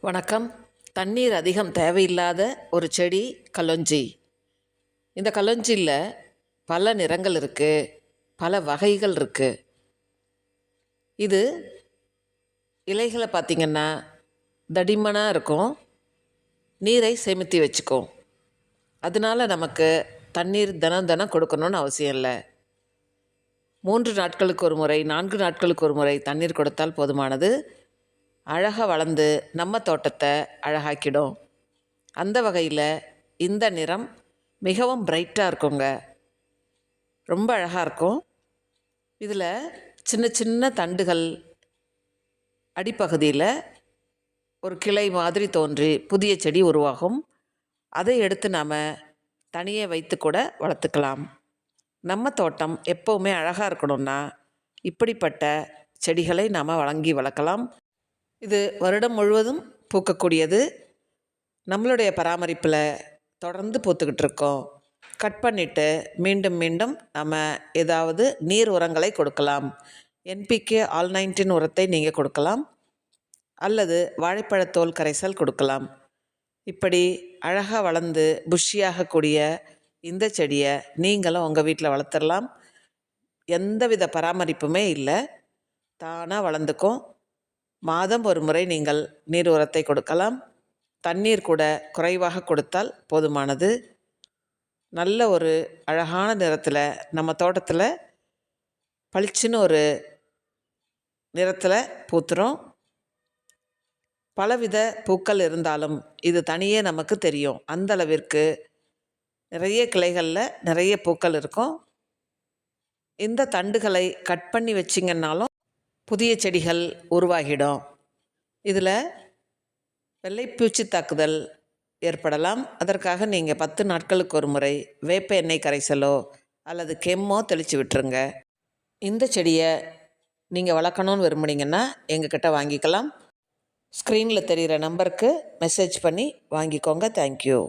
வணக்கம். தண்ணீர் அதிகம் தேவையில்லாத ஒரு செடி கலொஞ்சி. இந்த கலொஞ்சியில் பல நிறங்கள் இருக்குது, பல வகைகள் இருக்குது. இது இலைகளை பார்த்திங்கன்னா தடிமனாக இருக்கும், நீரை சேமித்து வச்சுக்கும். அதனால் நமக்கு தண்ணீர் தினம் தினம் கொடுக்கணும்னு அவசியம் இல்லை. 3 நாட்களுக்கு ஒரு முறை, 4 நாட்களுக்கு ஒரு முறை தண்ணீர் கொடுத்தால் போதுமானது. அழகாக வளர்ந்து நம்ம தோட்டத்தை அழகாக்கிடும். அந்த வகையில் இந்த நிறம் மிகவும் பிரைட்டாக இருக்குங்க, ரொம்ப அழகாக இருக்கும். இதில் சின்ன சின்ன தண்டுகள் அடிப்பகுதியில் ஒரு கிளை மாதிரி தோன்றி புதிய செடி உருவாகும். அதை எடுத்து நாம் தனியே வைத்து கூட வளர்த்துக்கலாம். நம்ம தோட்டம் எப்போவுமே அழகாக இருக்கணும்னா இப்படிப்பட்ட செடிகளை நாம் வாங்கி வளர்க்கலாம். இது வருடம் முழுவதும் பூக்கக்கூடியது. நம்மளுடைய பராமரிப்பில் தொடர்ந்து பூத்துக்கிட்டு இருக்கோம். கட் பண்ணிவிட்டு மீண்டும் மீண்டும் நம்ம ஏதாவது நீர் உரங்களை கொடுக்கலாம். NPK All-19 உரத்தை நீங்கள் கொடுக்கலாம், அல்லது வாழைப்பழத்தோல் கரைசல் கொடுக்கலாம். இப்படி அழகாக வளர்ந்து புஷ்ஷியாகக்கூடிய இந்த செடியை நீங்களும் உங்கள் வீட்டில் வளர்த்துடலாம். எந்தவித பராமரிப்புமே இல்லை, தானாக வளர்ந்துக்கும். மாதம் ஒரு முறை நீங்கள் நீர் உரத்தை கொடுக்கலாம். தண்ணீர் கூட குறைவாக கொடுத்தால் போதுமானது. நல்ல ஒரு அழகான நிறத்தில் நம்ம தோட்டத்தில் பளிச்சுன்னு ஒரு நிறத்தில் பூத்துரும். பலவித பூக்கள் இருந்தாலும் இது தனியே நமக்கு தெரியும். அந்தளவிற்கு நிறைய கிளைகளில் நிறைய பூக்கள் இருக்கும். இந்த தண்டுகளை கட் பண்ணி வச்சிங்கன்னாலும் புதிய செடிகள் உருவாகிடும். இதில் வெள்ளைப்பூச்சி தாக்குதல் ஏற்படலாம். அதற்காக நீங்கள் 10 நாட்களுக்கு ஒரு முறை வேப்ப எண்ணெய் கரைசலோ அல்லது கெம்மோ தெளித்து விட்டுருங்க. இந்த செடியை நீங்கள் வளர்க்கணுன்னு விரும்புனீங்கன்னா எங்ககிட்ட வாங்கிக்கலாம். ஸ்க்ரீனில் தெரிகிற நம்பருக்கு மெசேஜ் பண்ணி வாங்கிக்கோங்க. தேங்க்யூ.